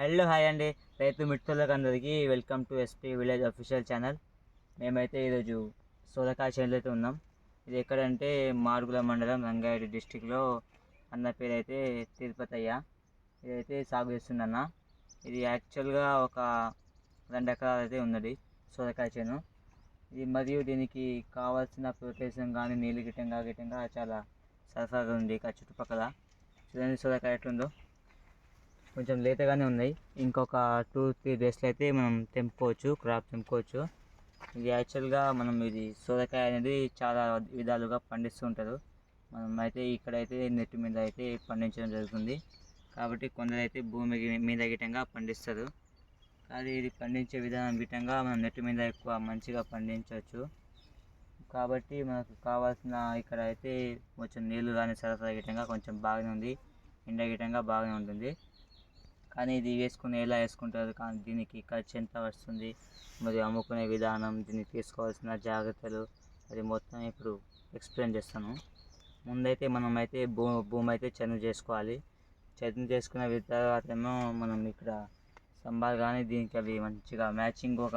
Hello hi అండి. రైతు మిత్రులకు అందరికీ welcome to SP village official channel. మేమైతే ఈరోజు సోరకాయ చేనులో అయితే ఉన్నాం. ఇది ఎక్కడంటే మార్గుల మండలం రంగారెడ్డి డిస్టిక్లో. అన్న పేరు అయితే తిరుపతయ్య. ఇదైతే సాగు చేస్తుందన్న. ఇది యాక్చువల్గా ఒక 2 ఎకరాలు అయితే ఉన్నది సోరకాయ చేను. ఇది మరియు దీనికి కావాల్సిన ప్రొటేషన్ కానీ నీళ్ళు గిట్టంగా చాలా సరఫరాగా ఉంది ఇక చుట్టుపక్కల. చూడండి సోరకాయ ఎట్లుందో, కొంచెం లేతగానే ఉన్నాయి. ఇంకొక 2-3 డేస్లో అయితే మనం క్రాప్ తెంపుకోవచ్చు. ఇది యాక్చువల్గా ఇది సోరకాయ అనేది చాలా విధాలుగా పండిస్తూ ఉంటారు. మనం అయితే ఇక్కడైతే నెట్ మీద అయితే పండించడం జరుగుతుంది. కాబట్టి కొందరైతే భూమి మీద గిట్టంగా పండిస్తారు. కానీ ఇది పండించే విధానం గిట్టంగా మనం నెట్ మీద ఎక్కువ మంచిగా పండించవచ్చు. కాబట్టి మనకు కావాల్సిన ఇక్కడ అయితే కొంచెం నీళ్ళు కానీ సరఫరా గిట్టంగా కొంచెం బాగానే ఉంది, ఎండ గిట్టంగా బాగానే ఉంటుంది. కానీ ఇది ఎలా వేసుకుంటారు, కానీ దీనికి ఖర్చు ఎంత వస్తుంది, మరి అమ్ముకునే విధానం, దీనికి తీసుకోవాల్సిన జాగ్రత్తలు, అది మొత్తం ఇప్పుడు ఎక్స్ప్లెయిన్ చేస్తాను. ముందైతే మనమైతే భూమి అయితే చదును చేసుకోవాలి. చదును చేసుకున్న తర్వాత ఏమో మనం ఇక్కడ స్తంభాలు కానీ దీనికి అవి మంచిగా మ్యాచింగ్ ఒక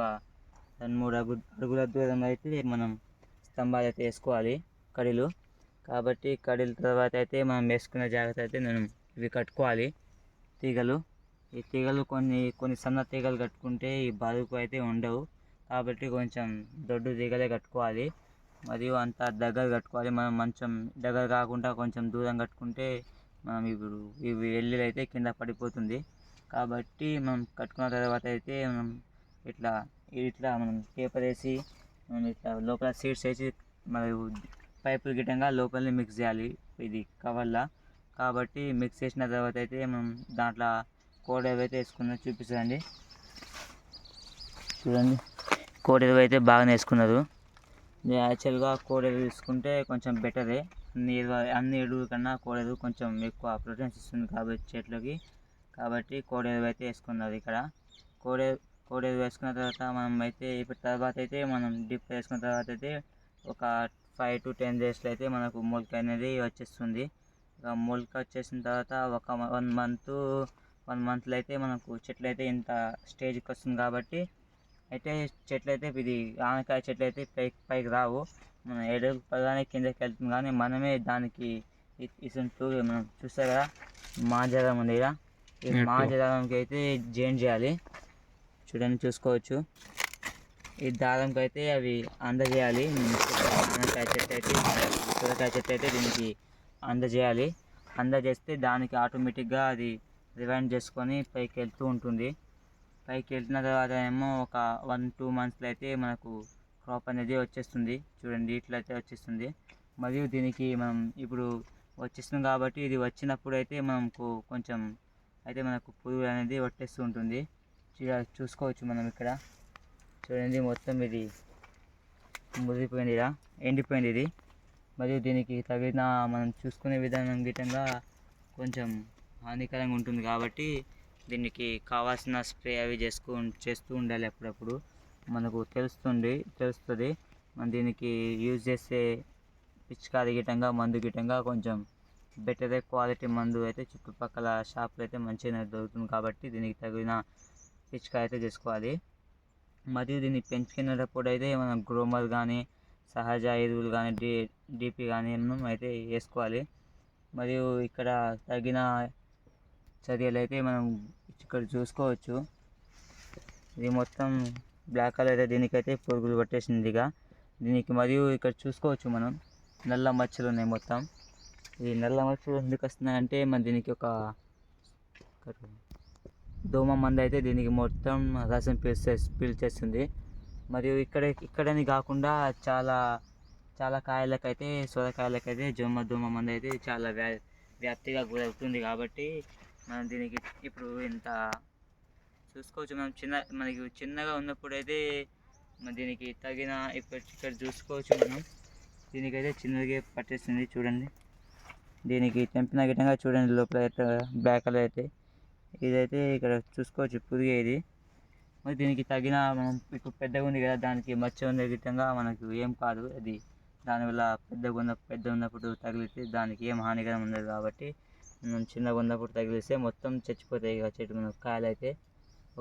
2-3 అడుగుల దూరంలో అయితే మనం స్తంభాలు అయితే వేసుకోవాలి, కడీలు. కాబట్టి కడీల తర్వాత అయితే మనం వేసుకునే జాగ్రత్త అయితే ఇవి కట్టుకోవాలి, తీగలు. ఈ తీగలు కొన్ని సన్న తీగలు కట్టుకుంటే ఈ బరువుకు అయితే ఉండవు. కాబట్టి కొంచెం దొడ్డు తీగలే కట్టుకోవాలి, మరియు అంత దగ్గర కట్టుకోవాలి. మనం మంచం దగ్గర కాకుండా కొంచెం దూరం కట్టుకుంటే మనం ఇప్పుడు ఇవి ఎల్లులు అయితే కింద పడిపోతుంది. కాబట్టి మనం కట్టుకున్న తర్వాత అయితే మనం ఇట్లా మనం పేపర్ వేసి మనం ఇట్లా లోపల సీడ్స్ వేసి మరియు పైపులు గిట్టంగా లోపలనే మిక్స్ చేయాలి ఇది కవర్లా. కాబట్టి మిక్స్ చేసిన తర్వాత అయితే మనం దాంట్లో కోడెరువు అయితే వేసుకున్నది చూపిస్తుందండి. చూడండి, కోడెరువు అయితే బాగానే వేసుకున్నారు. యాక్చువల్గా కోడెరువు తీసుకుంటే కొంచెం బెటరే. అన్ని ఎరువుల కన్నా కోడెరువు కొంచెం ఎక్కువ ప్రోటీన్స్ ఇస్తుంది కాబట్టి చెట్లకి. కాబట్టి కోడెరువు అయితే వేసుకున్నారు ఇక్కడ. కోడెరువు వేసుకున్న తర్వాత మనం డిప్ వేసుకున్న తర్వాత అయితే ఒక 5 to 10 డేస్లో అయితే మనకు మొలక అనేది వచ్చేస్తుంది. ఇక మొలక వచ్చేసిన తర్వాత ఒక 1 మంత్లో అయితే మనకు చెట్లు అయితే ఇంత స్టేజ్కి వస్తుంది. కాబట్టి అయితే చెట్లు అయితే ఇది ఆనకాయ చెట్లు అయితే పైకి రావు. మన ఎడలు పడగానే కిందకి వెళ్తుంది. కానీ మనమే దానికి మనం చూస్తే కదా మాజరం ఉంది కదా, ఈ మాజరంకి అయితే జాయిన్ చేయాలి. చూడండి, చూసుకోవచ్చు. ఈ దారంకి అయితే అవి అందజేయాలి. ఆనకాయ చెట్టు అయితే సొరకాయ చెట్టు అయితే దీనికి అందజేయాలి. అందజేస్తే దానికి ఆటోమేటిక్గా అది రివైండ్ చేసుకొని పైకి వెళ్తూ ఉంటుంది. పైకి వెళ్ళిన తర్వాత ఏమో ఒక 1-2 మంత్స్లో అయితే మనకు క్రాప్ అనేది వచ్చేస్తుంది. చూడండి, ఇట్లా అయితే వచ్చేస్తుంది. మరియు దీనికి మనం ఇప్పుడు వచ్చేస్తుంది కాబట్టి ఇది వచ్చినప్పుడు అయితే మనకు పురుగు అనేది వచ్చేస్తూ ఉంటుంది. చూసుకోవచ్చు మనం ఇక్కడ. చూడండి, మొత్తం ఇది మురిగిపోయింది, ఇలా ఎండిపోయింది ఇది. మరియు దీనికి తగిన మనం చూసుకునే విధానం గిట్టంగా కొంచెం హానికరంగా ఉంటుంది. కాబట్టి దీనికి కావాల్సిన స్ప్రే అవి చేస్తూ ఉండాలి అప్పుడప్పుడు. మనకు తెలుస్తుంది. మనం దీనికి యూజ్ చేసే పిచికారి గిట్టంగా మందు గిట్టంగా కొంచెం బెటర్ క్వాలిటీ మందు అయితే చుట్టుపక్కల షాపులు అయితే మంచిగా దొరుకుతుంది. కాబట్టి దీనికి తగిన పిచికారి అయితే చేసుకోవాలి. మరియు దీన్ని పెంచుకునేటప్పుడు అయితే మనం గ్రోమర్ కానీ సహజ ఎరువులు కానీ డిపి కానీ అయితే వేసుకోవాలి. మరియు ఇక్కడ తగిన చర్యలు అయితే మనం ఇక్కడ చూసుకోవచ్చు. ఇది మొత్తం బ్లాక్ కలర్ అయితే దీనికైతే పురుగులు పట్టేసిందిగా దీనికి. మరియు ఇక్కడ చూసుకోవచ్చు మనం నల్ల మచ్చలు ఉన్నాయి మొత్తం. ఈ నల్ల మచ్చలు ఎందుకు వస్తున్నాయంటే దీనికి ఒక దోమ మందు అయితే దీనికి మొత్తం రసం పీల్చేస్తుంది. మరియు ఇక్కడని కాకుండా చాలా కాయలకైతే సొరకాయలకైతే దోమ మందు అయితే చాలా వ్యాప్తిగా గురవుతుంది. కాబట్టి మనం దీనికి ఇప్పుడు ఇంత చూసుకోవచ్చు. మనకి చిన్నగా ఉన్నప్పుడు అయితే దీనికి తగిన ఇక్కడ చూసుకోవచ్చు మనం. దీనికైతే చిన్నగా పట్టేస్తుంది. చూడండి, దీనికి తెంపిన గిట్టంగా చూడండి లోపల అయితే బ్లాక్ కలర్ అయితే ఇదైతే ఇక్కడ చూసుకోవచ్చు పురుగు ఇది. మరి దీనికి తగిన మనం ఇప్పుడు పెద్దగా ఉంది కదా, దానికి మచ్చ ఉండే గిట్టంగా మనకు ఏం కాదు. అది దానివల్ల పెద్ద ఉన్నప్పుడు తగిలితే దానికి ఏం హానికరం ఉండదు. కాబట్టి చిన్నగా ఉన్నప్పుడు తగిలిస్తే మొత్తం చచ్చిపోతాయి ఇక చెట్టు మీద కాయలు అయితే.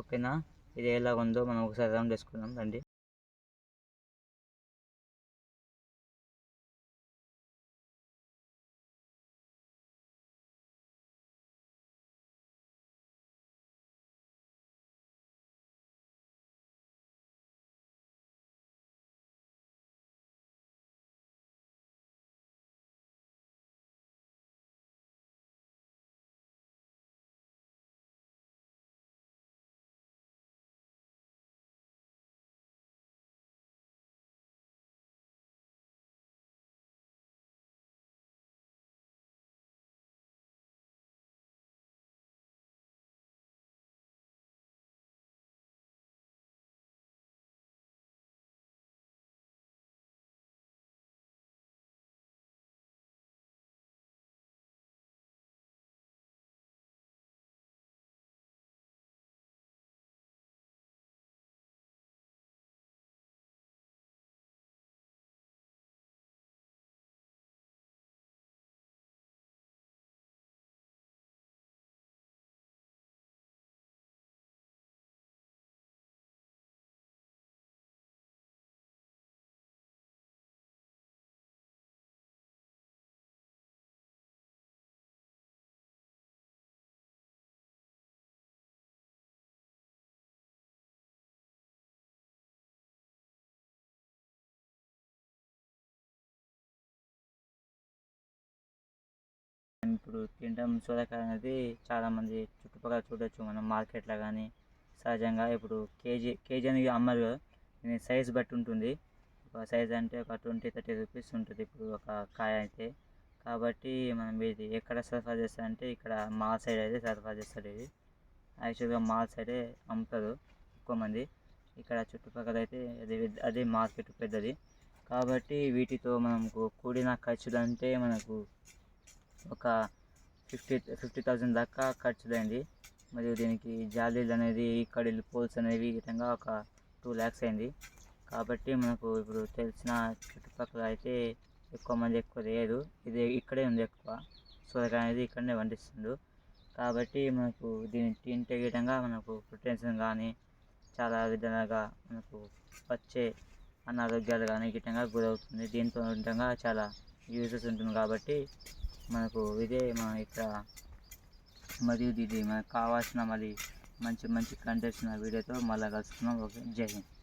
ఓకేనా, ఇది ఎలా ఉందో మనం ఒకసారి రౌండ్ వేసుకుందాం రండి. ఇప్పుడు తినడం సోరకాయ అనేది చాలామంది చుట్టుపక్కల చూడొచ్చు మనం మార్కెట్లో కానీ సహజంగా. ఇప్పుడు కేజీ అనేది అమ్మరు కదా, దీని సైజ్ బట్టి ఉంటుంది. ఒక సైజ్ అంటే ఒక 20-30 రూపీస్ ఉంటుంది ఇప్పుడు ఒక కాయ అయితే. కాబట్టి మనం ఇది ఎక్కడ సరఫరా చేస్తారంటే ఇక్కడ మాల్ సైడ్ అయితే సరఫరా చేస్తారు. ఇది యాక్చువల్గా మాల్ సైడే అమ్ముతారు ఎక్కువ మంది. ఇక్కడ చుట్టుపక్కల అయితే అదే మార్కెట్ పెద్దది. కాబట్టి వీటితో మనకు కూడిన ఖర్చులు అంటే మనకు ఒక 50,000 దాకా ఖర్చులైంది. మరియు దీనికి జాలీలు అనేది, కడిలు, పోల్స్ అనేవి ఈ విధంగా ఒక 2 lakhs అయింది. కాబట్టి మనకు ఇప్పుడు తెలిసిన చుట్టుపక్కల అయితే ఎక్కువ లేదు. ఇది ఇక్కడే ఉంది ఎక్కువ. సోరకాయ అనేది ఇక్కడనే పండిస్తుండు. కాబట్టి మనకు దీన్ని తింటే విధంగా మనకు ప్రోటీన్స్ కానీ చాలా విధాలుగా మనకు వచ్చే అనారోగ్యాలు కానీ గిట్టంగా గురవుతుంది. దీంతో విధంగా చాలా యూజెస్ ఉంటుంది. కాబట్టి మనకు ఇదే మన ఇక్కడ. మరియు ఇది మనకు కావాల్సిన మంచి కంటెంట్స్ వీడియోతో మళ్ళీ కలుసుకుందాం. ఓకే, జై హింద్.